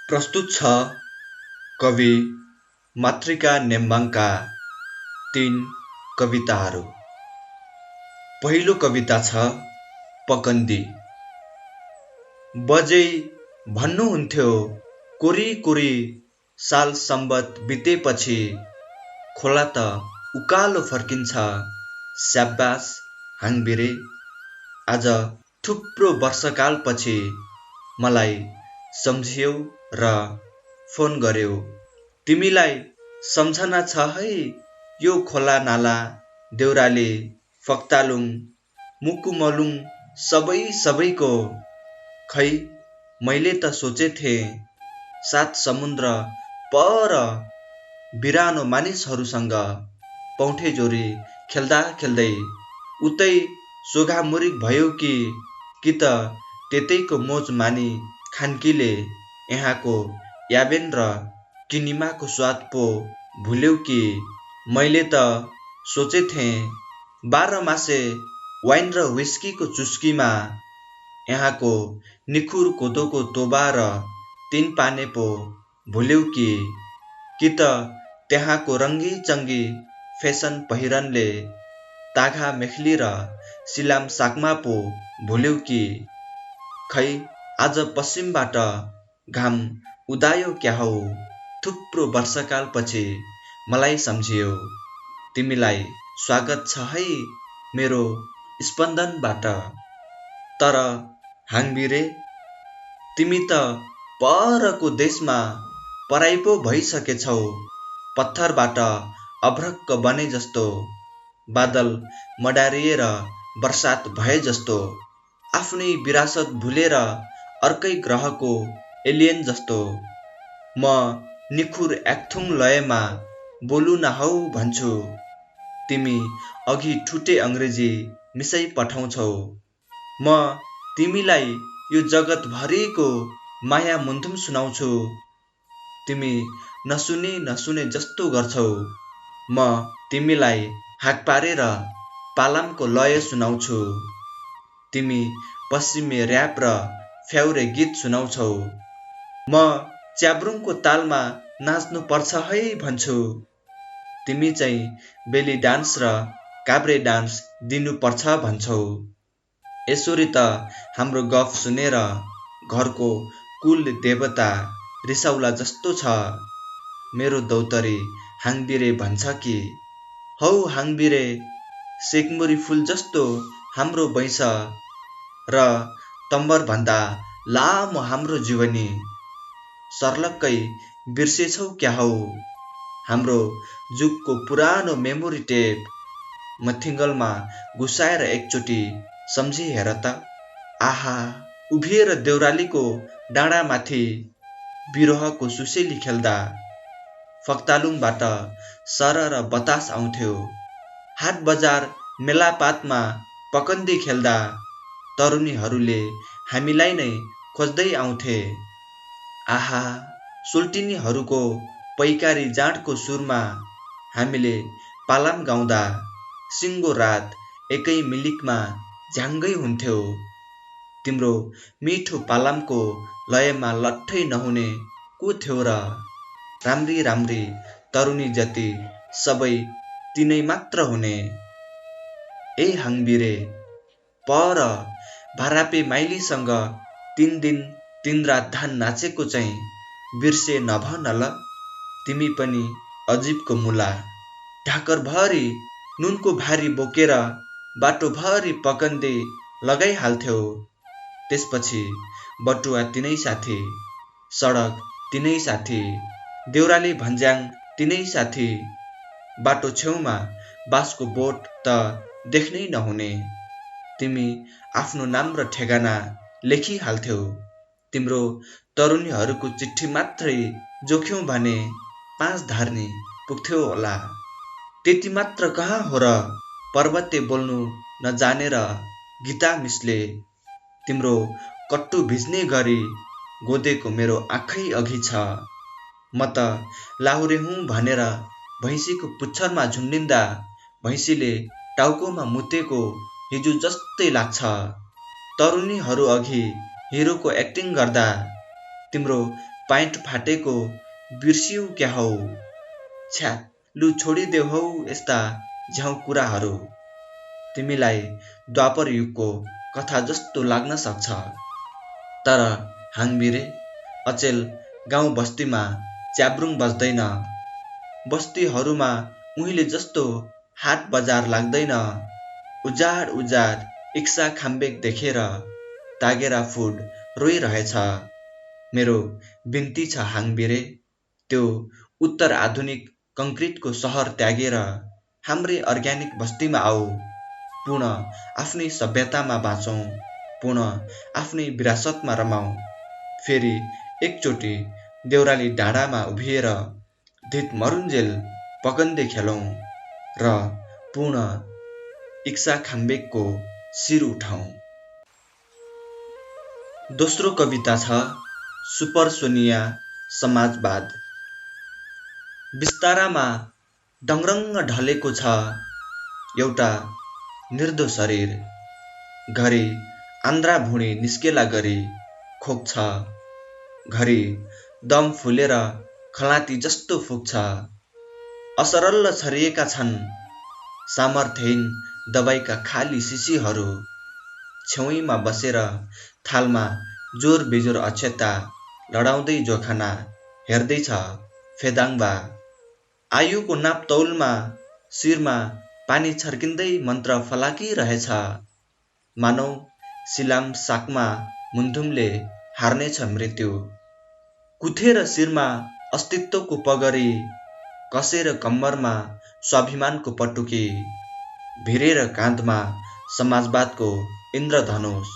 प्रस्तुत छ कवि मातृका नेम्बाङका 3 कविताहरू। पहिलो कविता छ पकन्दी। बजै भन्नुहुन्थ्यो कोरी कोरी साल सम्बत बितेपछि खोला त उकालो फर्किन्छ, स्याबास हाङबिरे। आज थुप्रो वर्षकालपछि मलाई सम्झियौ र फोन गर्यौ। तिमीलाई सम्झना छ है यो खोला नाला, देउराली, फक्तालुङ, मुकुमलुङ सबैको। खै मैले त सोचेथे 7 समुद्र पर बिरानो मानिसहरूसँग पौठेजोरी खेल्दा खेल्दै उतै सोघामुरिक भयो कि त त्यतैको मोज मानी खान्कीले यहाँको याबेन र किनिमाको स्वाद पो भुल्यौ कि। मैले त सोचेथे 12 मासे वाइन र व्हिस्कीको चुस्कीमा यहाँको निखुर कोदोको तोबा र 3 पाने पो भुल्यौ कि त त्यहाँको रङ्गी चङ्गी फेसन पहिरनले ताघा मेखली र सिलाम साकमा पो भुल्यौ कि। खै आज पश्चिमबाट घाम उदायो क्या हौ, थुप्रो वर्षकालपछि मलाई सम्झियौ। तिमीलाई स्वागत छ है मेरो स्पन्दनबाट। तर हाङबिरे, तिमी त परको देशमा पराई पो भइसकेछौ। पत्थरबाट अभ्रक बने जस्तो, बादल मडारिएर बर्सात भए जस्तो, आफ्नै विरासत भुलेर अर्कै ग्रहको एलियन जस्तो। म निखुर एक्थुङ लयमा बोलु न हौ भन्छु, तिमी अघि ठुटे अङ्ग्रेजी मिसाइ पठाउँछौ। म तिमीलाई यो जगतभरिको माया मुन्धुम सुनाउँछु, तिमी नसुने जस्तो गर्छौ। म तिमीलाई हाक पारेर पालामको लय सुनाउँछु, तिमी पश्चिमे र्याप र फ्याउरे गीत सुनाउँछौ। म च्याब्रुङको तालमा नाच्नु पर्छ है भन्छु, तिमी चाहिँ बेली डान्स र काब्रे डान्स दिनु पर्छ भन्छौ। यसरी त हाम्रो गफ सुनेर घरको कुल देवता रिसाउला जस्तो छ। मेरो दौतरी हाङबिरे भन्छ कि हौ हाङबिरे, सेकमुरी फुल जस्तो हाम्रो वैंश र तम्बरभन्दा लामो हाम्रो जीवनी। सर्लक्कै बिर्सेछौ क्या हौ हाम्रो जुगको पुरानो मेमोरी टेप। मथिङ्गलमा घुसाएर एकचोटि सम्झी हेर त। आहा, उभिएर देउरालीको डाँडामाथि बिरहको सुसेली खेल्दा फक्तालुङबाट सरर बतास आउँथ्यो। हाट बजार मेलापातमा पकन्दी खेल्दा तरुणीहरूले हामीलाई नै खोज्दै आउँथे। आहा, सोल्टिनीहरूको पैकारी जाँडको सुरमा हामीले पालाम गाउँदा सिङ्गो रात एकै मिलिकमा झ्याङ्गै हुन्थ्यो। तिम्रो मिठो पालामको लयमा लट्ठै नहुने को थियो र? राम्री राम्री तरुणी जति सबै तिनै मात्र हुने। ए हाङबिरे, पर भारापे माइलीसँग 3 दिन 3 रात धान नाचेको चाहिँ बिर्से नभन ल। तिमी पनि अजिबको मुला, ढाकरभरि नुनको भारी बोकेर बाटोभरि पकन्दी लगाइहाल्थ्यौ। त्यसपछि बटुवा तिनै साथी, सडक तिनै साथी, देउराली भन्ज्याङ तिनै साथी, बाटो छेउमा बाँसको बोट त देख्नै नहुने। तिमी आफ्नो नाम र ठेगाना लेखिहाल्थ्यौ। तिम्रो तरुणीहरूको चिठी मात्रै जोख्यौ भने 5 धार्नी पुग्थ्यो होला। त्यति मात्र कहाँ हो र पर्वते बोल्नु नजानेर गीता मिसले तिम्रो कट्टु भिज्ने गरी गोदेको मेरो आँखै अघि छ। म त लाहुरे हुँ भनेर भैँसीको पुच्छरमा झुन्डिँदा भैँसीले टाउकोमा मुतेको हिजो जस्तै लाग्छ। तरुणीहरू अघि हिरोको एक्टिङ गर्दा तिम्रो पाइन्ट फाटेको बिर्सियौ क्या हौ? छ्या, लु छोडिदेऊ हौ यस्ता झ्याउ कुराहरू। तिमीलाई द्वापर युगको कथा जस्तो लाग्न सक्छ, तर हाङबिरे अचेल गाउँ बस्तीमा च्याब्रुङ बज्दैन। बस्तीहरूमा उहिले जस्तो हाट बजार लाग्दैन। उजाड उजाड इक्सा खाम्बेक देखेर तागेरा फुड रोइरहेछ। मेरो बिन्ती छ हाङबिरे, त्यो उत्तर आधुनिक कङ्क्रिटको सहर त्यागेर हाम्रै अर्ग्यानिक बस्तीमा आऊ। पुनः आफ्नै सभ्यतामा बाँचौँ, पुनः आफ्नै विरासतमा रमाऊ। फेरि एकचोटि देउराली डाँडामा उभिएर धित मरुन्जेल पगन्दै खेलौँ र पुनः इक्सा खाम्बेकको शिर उठाउँ। दोस्रो कविता छ सुपरसोनिया समाजवाद। बिस्तारामा डङरङ्ग ढलेको छ एउटा निर्दो शरीर। घरि आन्द्रा भुँडी निस्केला गरी खोक्छ, घरि दम फुलेर खलाती जस्तो फुक्छ। असरल्ल छरिएका छन् सामर्थ्यहीन दबाईका खाली शिशीहरू। छेउैमा बसेर थालमा जोर बेजोर अक्षता लडाउँदै जोखाना हेर्दैछ फेदाङ्बा। आयुको नापतौलमा शिरमा पानी छर्किँदै मन्त्र फलाकिरहेछ। मानौ सिलाम साकमा मुन्धुमले हार्नेछ मृत्यु। कुथेर शिरमा अस्तित्वको पगरी, कसेर कम्मरमा स्वाभिमानको पटुकी, भिरेर काँधमा समाजवादको इन्द्रधनुष,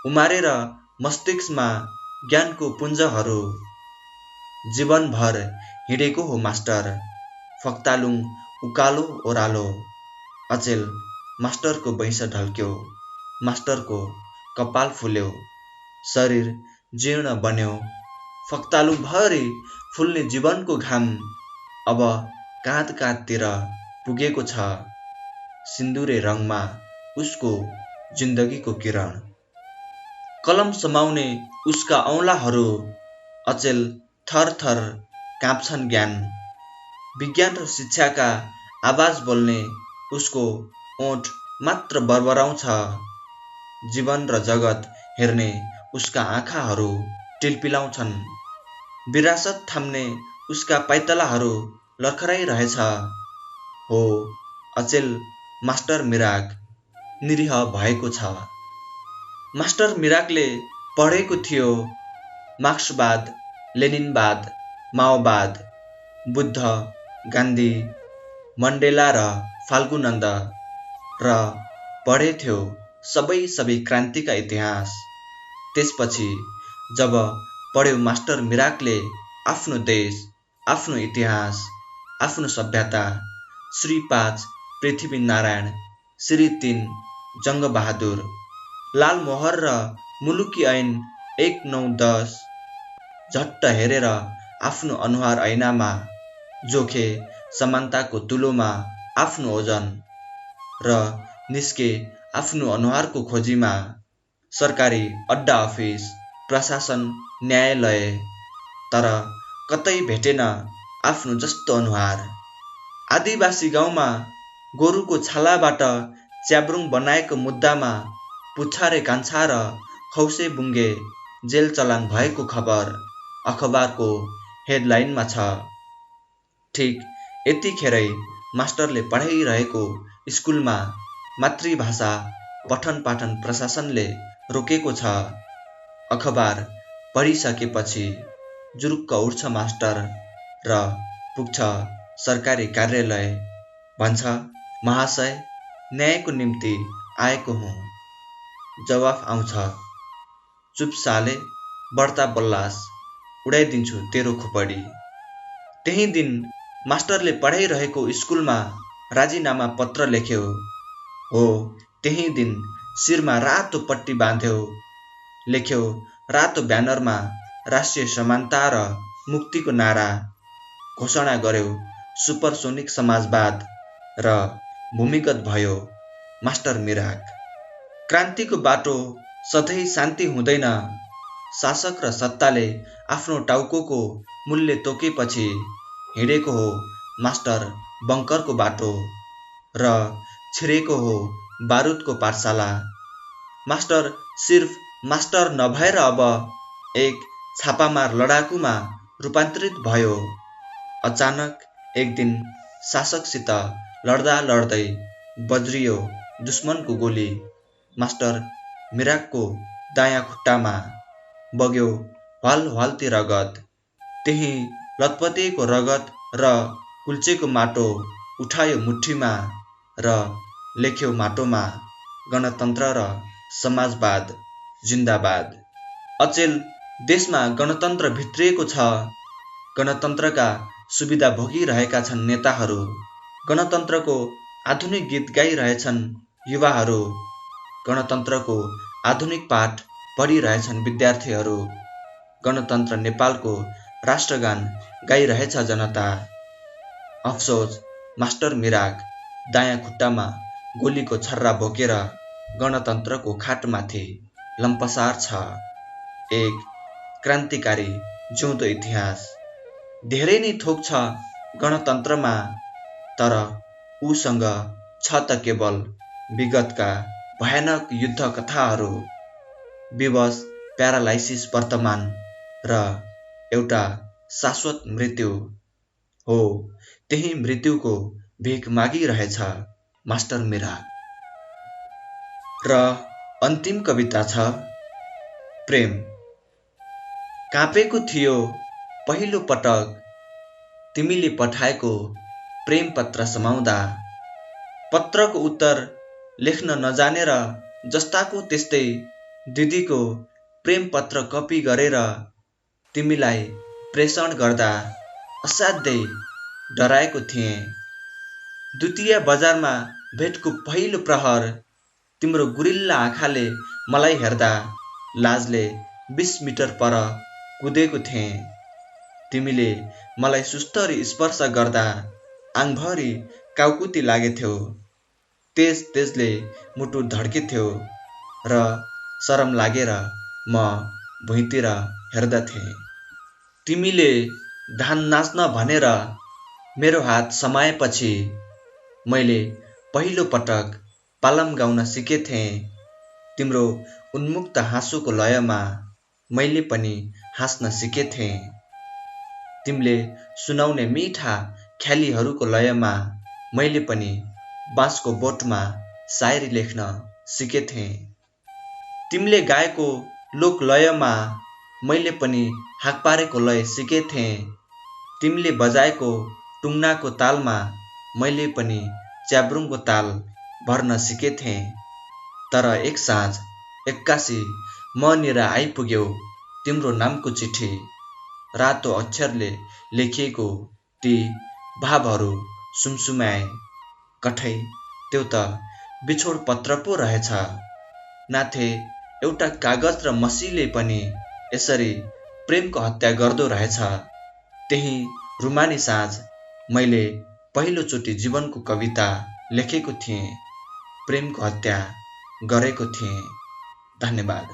उमारेर मस्तिष्कमा ज्ञानको पुञ्जहरू। जीवनभर हिँडेको हो मास्टर, फक्तालुङ उकालो ओह्रालो। अचेल मास्टरको वैंश ढल्क्यो, मास्टरको कपाल फुल्यो, शरीर जीर्ण बन्यो। फक्तालुङभरि फुल्ने जीवनको घाम अब काँध काँधतिर पुगेको छ। सिन्दुरे रङमा उसको जिन्दगीको किरण। कलम समाउने उसका औँलाहरू, अचेल थर थर काँप्छन् ज्ञान। विज्ञान र शिक्षाका आवाज बोल्ने उसको ओठ मात्र बरबराउँछ। जीवन र जगत हेर्ने उसका आँखाहरू टिलपिलाउँछन्। विरासत थाम्ने उसका पाइतलाहरू लर्खराइरहेछ। हो, अचेल मास्टर मिराग निरीह भएको छ। मास्टर मिरागले पढेको थियो मार्क्सवाद, लेनिनवाद, माओवाद, बुद्ध, गान्धी, मण्डेला र फाल्गुनन्द, र पढेथ्यो सबै क्रान्तिका इतिहास। त्यसपछि जब पढ्यो मास्टर मिरागले आफ्नो देश, आफ्नो इतिहास, आफ्नो सभ्यता, श्री 5 पृथ्वीनारायण, श्री 3 जङ्गबहादुर, लाल मोहर र मुलुकी ऐन 1, 9, 10 झट्ट हेरेर आफ्नो अनुहार ऐनामा जोखे समानताको तुलोमा आफ्नो ओजन र निस्के आफ्नो अनुहारको खोजीमा। सरकारी अड्डा अफिस, प्रशासन, न्यायालय, तर कतै भेटेन आफ्नो जस्तो अनुहार। आदिवासी गाउँमा गोरुको छालाबाट च्याब्रुङ बनाएको मुद्दामा पुच्छारे कान्छा र खौसे बुङ्गे जेल चलान भएको खबर अखबारको हेडलाइनमा छ। ठिक यतिखेरै मास्टरले पढाइरहेको स्कुलमा मातृभाषा पठन पाठन प्रशासनले रोकेको छ। अखबार पढिसकेपछि जुरुक्क उठ्छ मास्टर र पुग्छ सरकारी कार्यालय। भन्छ, महाशय, न्यायको निम्ति आएको हुँ। जवाफ आउँछ, चुप साले, बढ्ता बल्लास, उडाइदिन्छु तेरो खुपडी। त्यही दिन मास्टरले पढाइरहेको स्कुलमा राजीनामा पत्र लेख्यो। हो, त्यही दिन शिरमा रातो पट्टी बाँध्यो, लेख्यो रातो ब्यानरमा राष्ट्रिय समानता र मुक्तिको नारा, घोषणा गर्यो सुपरसोनिक समाजवाद र भूमिगत भयो मास्टर मिराग। क्रान्तिको बाटो सधैँ शान्ति हुँदैन, शासक र सत्ताले आफ्नो टाउको मूल्य तोकेपछि हिँडेको हो मास्टर बङ्करको बाटो र छिरेको हो बारुदको पाठशाला। मास्टर सिर्फ मास्टर नभएर अब एक छापामार लडाकुमा रूपान्तरित भयो। अचानक एक दिन शासकसित लड्दा लड्दै बज्रियो दुश्मनको गोली। मास्टर मिरागको दायाँ खुट्टामा बग्यो ह्वाल ह्वाल्ती रगत। त्यही लतपतिएको रगत र कुल्चेको माटो उठायो मुठीमा र लेख्यो माटोमा गणतन्त्र र समाजवाद जिन्दाबाद। अचेल देशमा गणतन्त्र भित्रिएको छ। गणतन्त्रका सुविधा भोगिरहेका छन् नेताहरू। गणतन्त्रको आधुनिक गीत गाइरहेछन् युवाहरू। गणतन्त्रको आधुनिक पाठ पढिरहेछन् विद्यार्थीहरू। गणतन्त्र नेपालको राष्ट्रगान गाइरहेछ जनता। अफसोस मास्टर मिराग दायाँ खुट्टामा गोलीको छर्रा बोकेर गणतन्त्रको खाटमाथि लम्पसार छ। एक क्रान्तिकारी जिउँदो इतिहास। धेरै नै थोक छ गणतन्त्रमा, तर उसँग छ त केवल विगतका भयानक युद्ध कथाहरू, विवश प्यारालाइसिस वर्तमान र एउटा शाश्वत मृत्यु हो। त्यही मृत्युको भिख मागिरहेछ मास्टर मिराग। र अन्तिम कविता छ प्रेम। काँपेको थियो पहिलो पटक तिमीले पठाएको प्रेम पत्र समाउँदा। पत्रको उत्तर लेख्न नजानेर जस्ताको त्यस्तै दिदीको प्रेम पत्र कपी गरेर तिमीलाई प्रेषण गर्दा असाध्यै डराएको थिएँ। द्वितीय बजारमा भेटको पहिलो प्रहर तिम्रो गुरिल्ला आँखाले मलाई हेर्दा लाजले 20 मिटर पर कुदेको थिएँ। तिमीले मलाई सुस्तरी स्पर्श गर्दा आङभरि काउकुती लागेथ्यो। तेज तेजले मुटु धड्केथ्यो र शरम लागेर म भुइँतिर हेर्दथेँ। तिमीले धान नाच्न भनेर मेरो हात समाएपछि मैले पहिलो पटक पालम गाउन सिकेथेँ। तिम्रो उन्मुक्त हाँसोको लयमा मैले पनि हाँस्न सिकेथेँ। तिमीले सुनाउने मिठा ख्यालीहरूको लयमा मैले पनि बाँसको बोटमा सायरी लेख्न सिकेथेँ। तिमीले गाएको लोक लयमा मैले पनि हाक पारेको लय सिकेथेँ। तिमीले बजाएको टुङ्नाको तालमा मैले पनि च्याब्रुङको ताल भर्न सिकेथेँ। तर एक साँझ एक्कासी मनिर आइपुग्यो तिम्रो नामको चिठी। रातो अक्षरले लेखिएको ती भावहरू सुमसुमाए। कठै त्यो त बिछोड पत्र पो रहेछ। नाथे एउटा कागज र मसीले पनि यसरी प्रेमको हत्या गर्दो रहेछ। त्यही रुमानी साँझ मैले पहिलोचोटि जीवनको कविता लेखेको थिएँ। प्रेमको हत्या गरेको थिएँ। धन्यवाद।